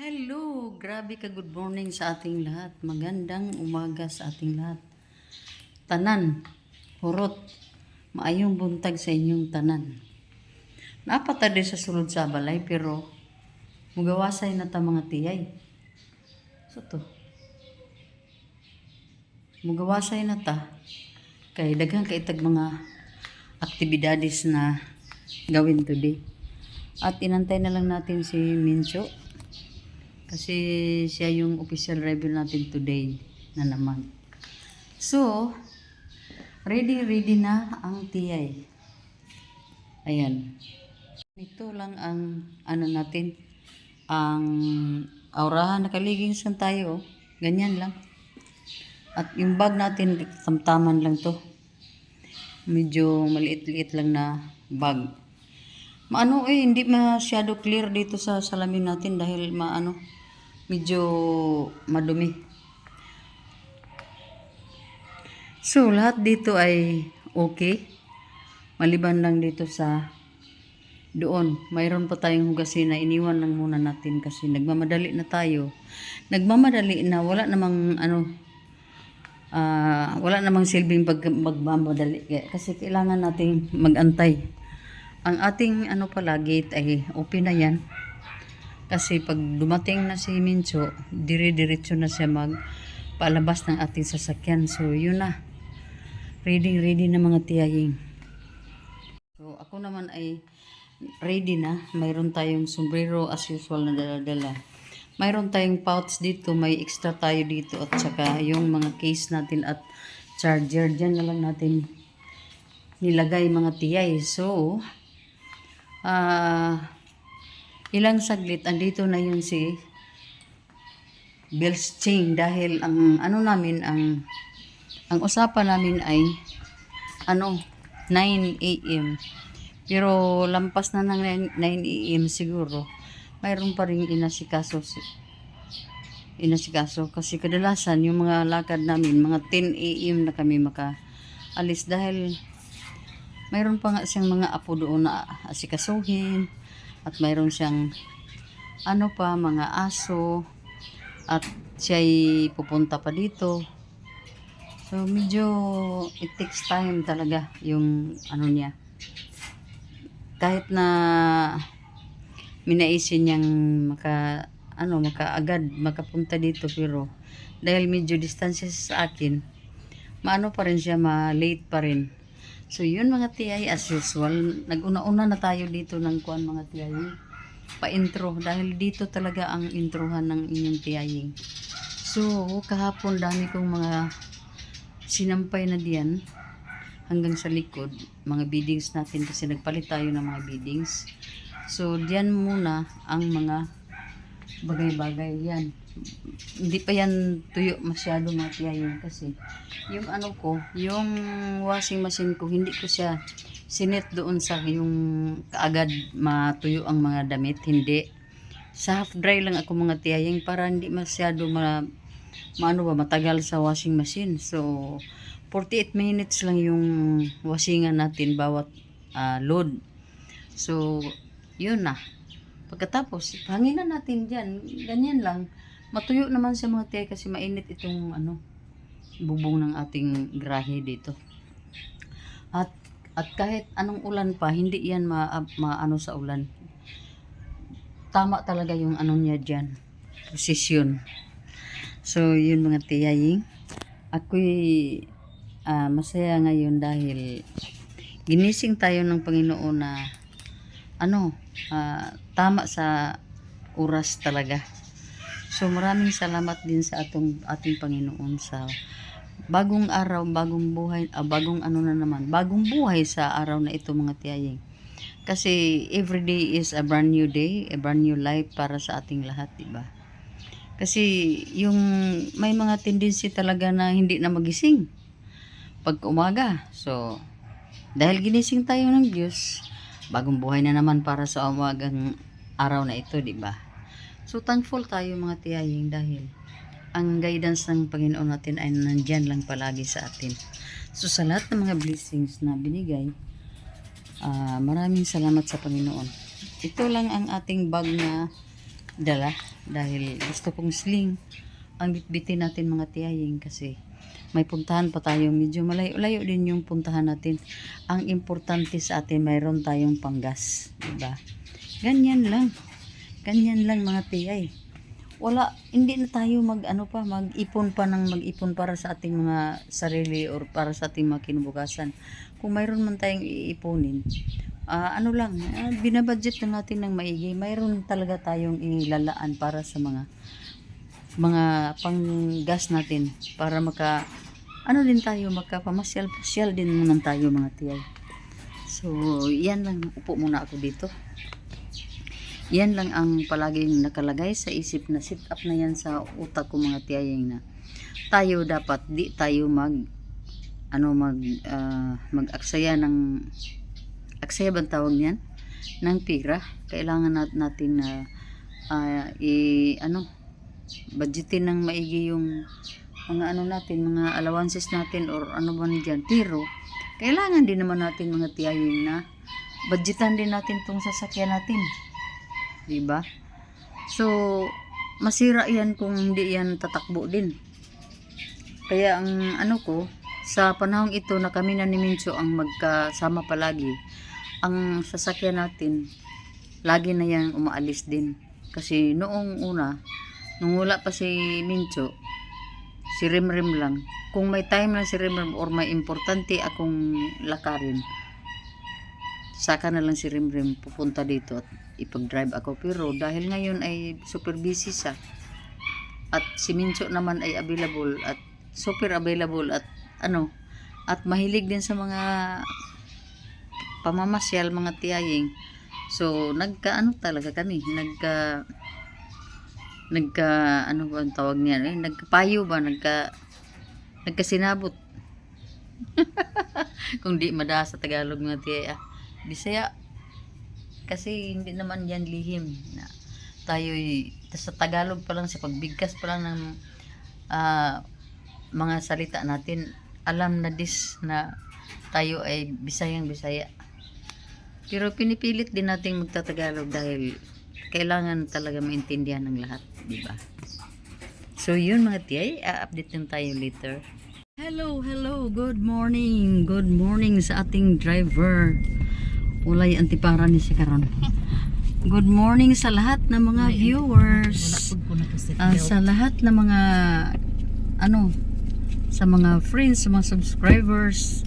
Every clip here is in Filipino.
Hello! Grabe ka good morning sa ating lahat. Magandang umaga sa ating lahat. Tanan, hurot, maayong buntag sa inyong tanan. Napatadi sa sulod sa balay pero mugawasay na ta mga tiyay. So to. Mugawasay na ta. Kay daghang kaitag mga aktibidades na gawin today. At inantay na lang natin si Mincho. Kasi siya yung official review natin today na naman. So, ready na ang tiyay. Ayan. Ito lang ang ano natin. Ang aurahan, nakaliging san tayo. Ganyan lang. At yung bag natin, tamtaman lang to. Medyo maliit-liit lang na bag. Maano hindi masyado clear dito sa salamin natin dahil medyo madumi. So, lahat dito ay okay. Maliban lang dito sa doon. Mayroon pa tayong hugasin na iniwan lang muna natin kasi nagmamadali na tayo. Nagmamadali na wala namang silbing magmamadali kasi kailangan nating magantay. Ang ating gate ay open na yan. Kasi pag dumating na si Mincho, dire-diretso na siya palabas ng ating sasakyan. So, yun na. Ready na mga tiyaying. So, ako naman ay ready na. Mayroon tayong sombrero as usual na dala-dala. Mayroon tayong pouch dito. May extra tayo dito. At saka yung mga case natin at charger. Diyan na lang natin nilagay mga tiyay. So, ilang saglit, andito na yun si Bells Ching dahil ang usapan namin ay 9 AM. Pero lampas na ng 9 AM siguro. Mayroon pa ring inasikaso kasi kadalasan yung mga lakad namin mga 10 AM na kami makaalis dahil mayroon pa nga siyang mga apo doon na asikasuhin. At mayroon siyang mga aso at siya'y pupunta pa dito. So medyo it takes time talaga yung niya. Kahit na minaisin niyang makaagad makapunta dito pero dahil medyo distansya sa akin, pa rin siya, late pa rin. So, yun mga tiyay, as usual, nag-una-una na tayo dito ng mga tiyay. Pa-intro, dahil dito talaga ang introhan ng inyong tiyaying. So, kahapon dami kong mga sinampay na diyan hanggang sa likod. Mga biddings natin kasi nagpalit tayo ng mga biddings. So, diyan muna ang mga bagay-bagay yan. Hindi pa yan tuyo masyado mga tiyayong kasi yung yung washing machine ko, hindi ko siya sinet doon sa yung kaagad matuyo ang mga damit. Hindi. Sa half dry lang ako mga tiyayong para hindi masyado matagal sa washing machine. So, 48 minutes lang yung washingan natin bawat load. So, yun na. Pagkatapos, hanginan natin dyan. Ganyan lang. Matuyo naman sa mga tiyay kasi mainit itong bubong ng ating grahe dito. At kahit anong ulan pa, hindi yan sa ulan. Tama talaga yung niya dyan. Posisyon. So, yun mga tiyaying. Ako'y masaya ngayon dahil ginising tayo ng Panginoon na tama sa oras talaga. So maraming salamat din sa ating Panginoon sa bagong araw, bagong buhay, bagong buhay sa araw na ito mga tiyaying. Kasi every day is a brand new day, a brand new life para sa ating lahat, diba? Kasi yung may mga tendency talaga na hindi na magising pag umaga. So dahil ginising tayo ng Diyos, bagong buhay na naman para sa umagang araw na ito, diba? So, thankful tayo mga tiyaying dahil ang guidance ng Panginoon natin ay nandyan lang palagi sa atin. So, sa lahat ng mga blessings na binigay, maraming salamat sa Panginoon. Ito lang ang ating bag na dala. dahil gusto kong sling ang bitbitin natin mga tiyaying kasi may puntahan pa tayo, medyo malayo-layo din yung puntahan natin. Ang importante sa atin mayroon tayong panggas, diba? Ganyan lang mga tiyay. Wala, hindi na tayo mag-ipon para sa ating mga sarili or para sa ating mga kinabukasan. Kung mayroon man tayong iipunin, binabudget na natin ng maigi. Mayroon talaga tayong ilalaan para sa mga panggas natin para makapamasyal din naman tayo mga tiyay. So, yan lang. Upo muna ako dito. Yan lang ang palaging nakalagay sa isip na sit up na yan sa utak ko mga tiyaying na tayo dapat di tayo mag-aksaya bang tawag niyan? Ng pira. Kailangan natin na budgetin ng maigi yung mga mga allowances natin or ano man diyan. Pero kailangan din naman natin mga tiyaying na budgetan din natin tong sasakyan natin. Diba? So masira yan kung hindi yan tatakbo din. Kaya ang sa panahong ito na kami na ni Mincho ang magkasama palagi, ang sasakyan natin lagi na yan umaalis din. Kasi noong una, nung wala pa si Mincho, si Rimrim lang. Kung may time na si Rimrim or may importante akong lakarin, saka na lang si Rimrim pupunta dito at ipag-drive ako. Pero dahil ngayon ay super busy siya at si Mincho naman ay available at super available at mahilig din sa mga pamamasyal mga tiyaying. So talaga kami ano ba ang tawag niya, nagkapayo ba, nagkasinabot kung di madaha sa Tagalog mga tiyay, Bisaya kasi hindi naman yan lihim na tayo sa Tagalog pa lang, sa pagbigkas pa lang ng mga salita natin, alam na na tayo ay Bisayang Bisaya. Pero pinipilit din nating magtatagalog dahil kailangan talaga maintindihan ng lahat, di ba? So yun mga tiyay, update din tayo later. Hello, good morning sa ating driver. Ulay antipara ni si karon. Good morning sa lahat ng mga viewers, sa lahat ng mga sa mga friends, sa mga subscribers.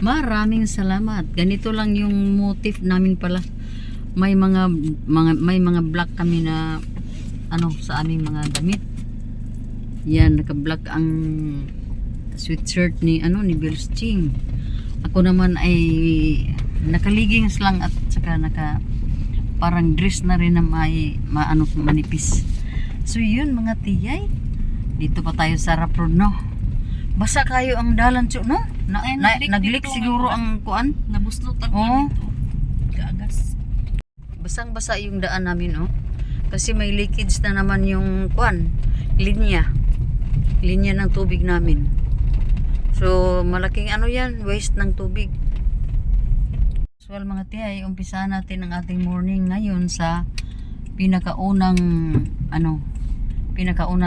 Maraming salamat. Ganito lang yung motive namin pala. May mga black kami na sa aming mga damit. Yan, naka-black ang sweatshirt ni Bells Ching. Ako naman ay nakaligings lang at saka parang dress na rin na manipis. So yun mga tiyay, dito pa tayo sa Rapro, no? Basa kayo ang dalan no? Naglik siguro ang kuan. Nabuslot ako dito. Kaagas. Basang-basa yung daan namin, kasi may leakage na naman yung linya ng tubig namin. So malaking yan, waste ng tubig. So mga tiyay, umpisa natin ang ating morning ngayon sa pinakauna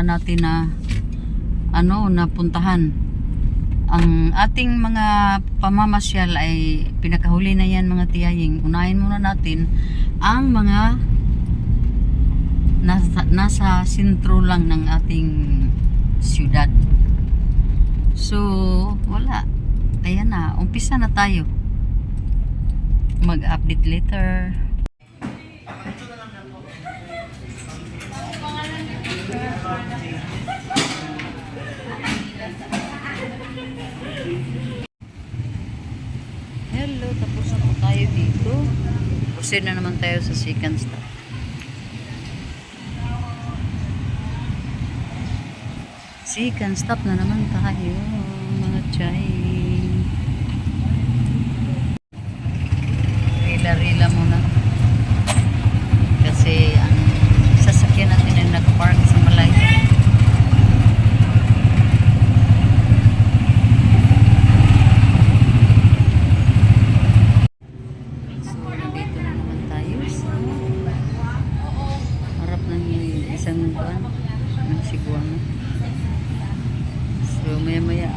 natin na puntahan. Ang ating mga pamamasyal ay pinakahuli na yan mga tiyaying. Unahin muna natin ang mga nasa sentro lang ng ating siyudad. So wala, ayan na, umpisa na tayo mag-update later. Hello, tapos na po tayo dito. Proceed na naman tayo sa second stop. Second stop na naman tayo mga chay. Rila-rila muna kasi ang sasakyan natin ay nag-park sa malayo. So nandito na naman tayo sa harap ng isang ng Cebuano. So maya-maya.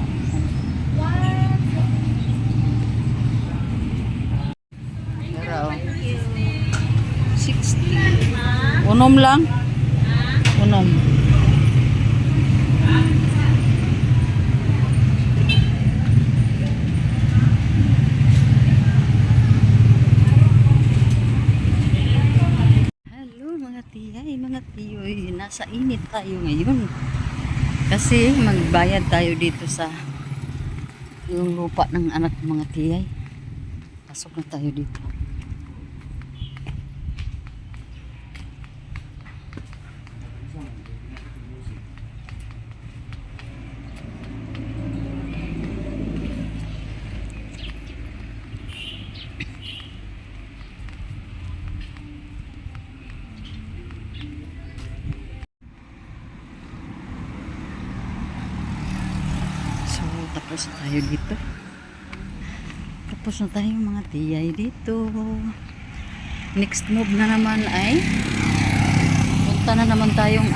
Pero 60. Unom lang. Unom. Hello mga tiyay, mga tiyoy. Nasa init tayo ngayon. Kasi magbayad tayo dito sa yung lupa ng anak ng mga tiyay. Pasok na tayo dito. So, tapos na tayo dito. Tapos na tayo mga tiyay dito. Next move na naman ay punta na naman tayong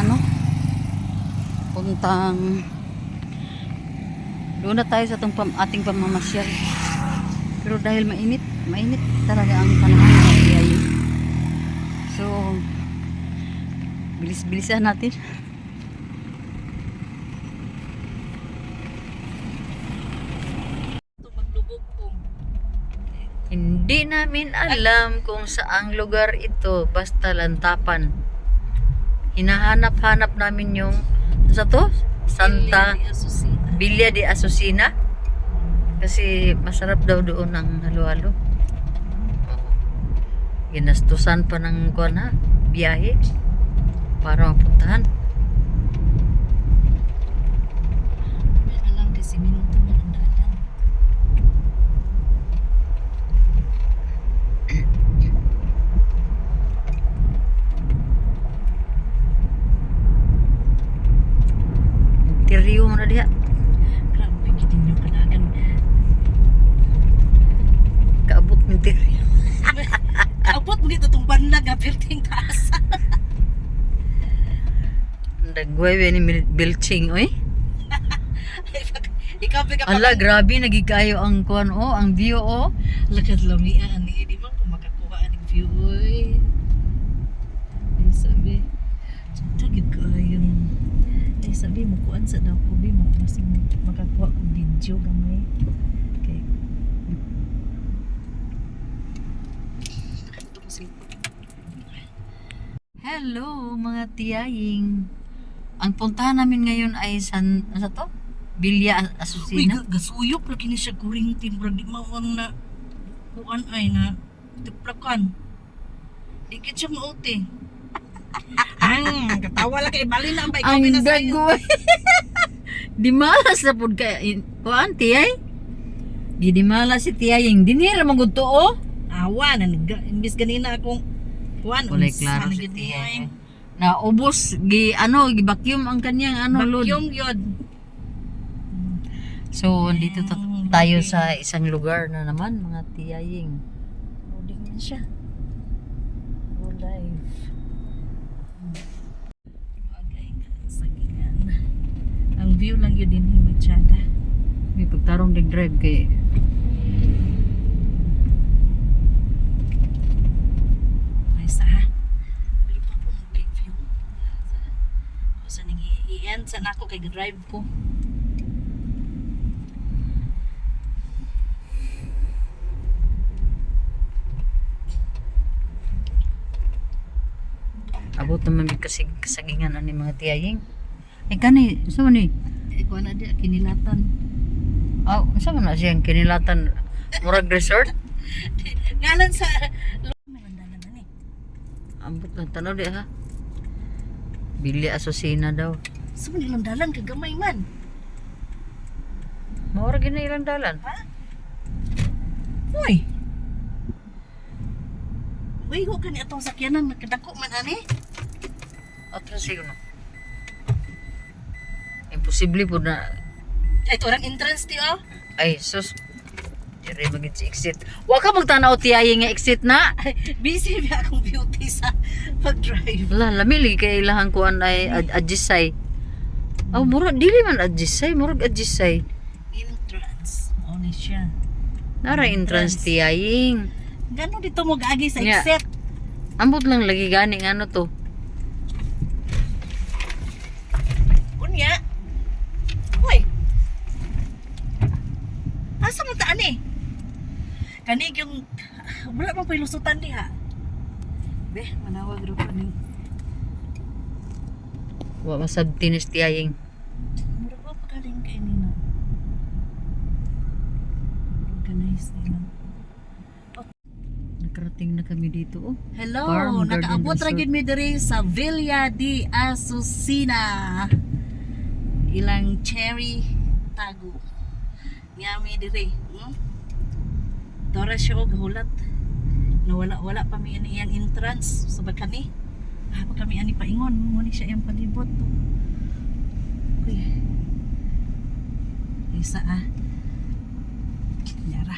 puntang doon na tayo sa ating pamamasyal. Pero dahil mainit talaga ang panahon mga tiyay. So, bilis-bilisan natin. Hindi namin alam kung saang lugar ito, basta Lantapan. Hinahanap-hanap namin yung sa to? Santa Villa de Azucena. Kasi masarap daw doon ang halo-halo. Ginastusan pa ng biyahe para mapuntahan. Alam kasi minuto na ang daan. Interior mo na diha. Grabe, kitin yung kanagan. Kaabot ng interior. Kaabot mo dito itong banlag nga perting taas. Nagwebe ni Bilching, oy. Ikaw pa Ala, grabe, nagikayo ang ang view, Lakad lamian ni di man ko makakuha ang view oy. Ay sabi, tagid ko yung ay sabi mo kuan sa daw ko mo masing makakuha ko video gamay. Okay. Hello mga tiyaying. Ang puntahan namin ngayon ay sa to? Villa Uy, Azucena. gasuyok lagi ni siya kuring timbrag di mawang na kuan ay na tiplakan. Dikit siya mauti. Katawa lang kay bali na ba ikaw Ang na sayo. dagoy. Di malas na pud kay kuan tiyay. Di malas si tiyaying. Dinira magud to Awa na imbis ganina akong kuan Walay unsa klaro na si gid tiyay. niya. Naubos gi-vacuum ang kanyang load. Vacuum yun. So dito tayo sa isang lugar na naman mga tiyaying. Loading na siya. Go live. Okay, sagingan. Ang view lang yun din himachada. May pagtarong dig drive kay Ay sa pero pa po mag view. Sa ning i-end sa nako kay drive ko. abot naman may kasagingan ani mga tiyaying. Ay kani, sa man ni? Kuan na di kinilatan. Sa man na siyang kinilatan murag resort? Ngalan sa malandalan na ni. Ambot lang tanaw di ha. Villa Azucena daw. Sa man dalan kagamay man. Maura gina ilang dalan. Uy. Uy, ko kani atong sakyanan nakadako man ani. Atras siguro. Imposible po na. Ay ito orang entrance ti oh. Ay sus. Dire magid si exit. Wa ka magtanaw tiyaying nga exit na. Busy ba akong beauty sa pag-drive. Wala lamili kay ilahang kuan ay adjisay. Oh, murag dili man adjisay, murag adjisay. Entrance. Mao ni siya. Nara entrance tiyaying. Gano dito mo gaagi sa Nga. exit. Ambot lang lagi gani nga ano to. Unya. Hoy. Asa mo taan eh? Kanig yung wala man pay lusutan diha. Be, manawag ro pa ni. Wa masab tinis tiyaying. Mura pa pagaling kay nina. Organize nila. Nakarating na kami dito oh. Hello, Farm Garden nakaabot ra Resort. gyud mi diri sa Villa de Azucena. Ilang cherry tago. Yami diri. Dora siya og hulat. Wala pa mi ani iyang entrance sa kani. Pa kami ani paingon mo ni siya iyang palibot to. Okay. Isa Yara.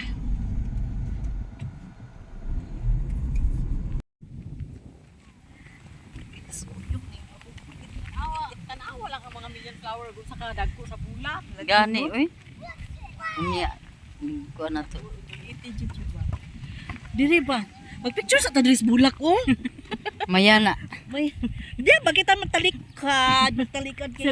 Tanawa lang ang mga million flower sa kadagko sa pula. Gani oy. Unya. Ko na to. Diri ba? Magpicture sa tadris bulak oh. Mayana. May, di ba kita matalikad kay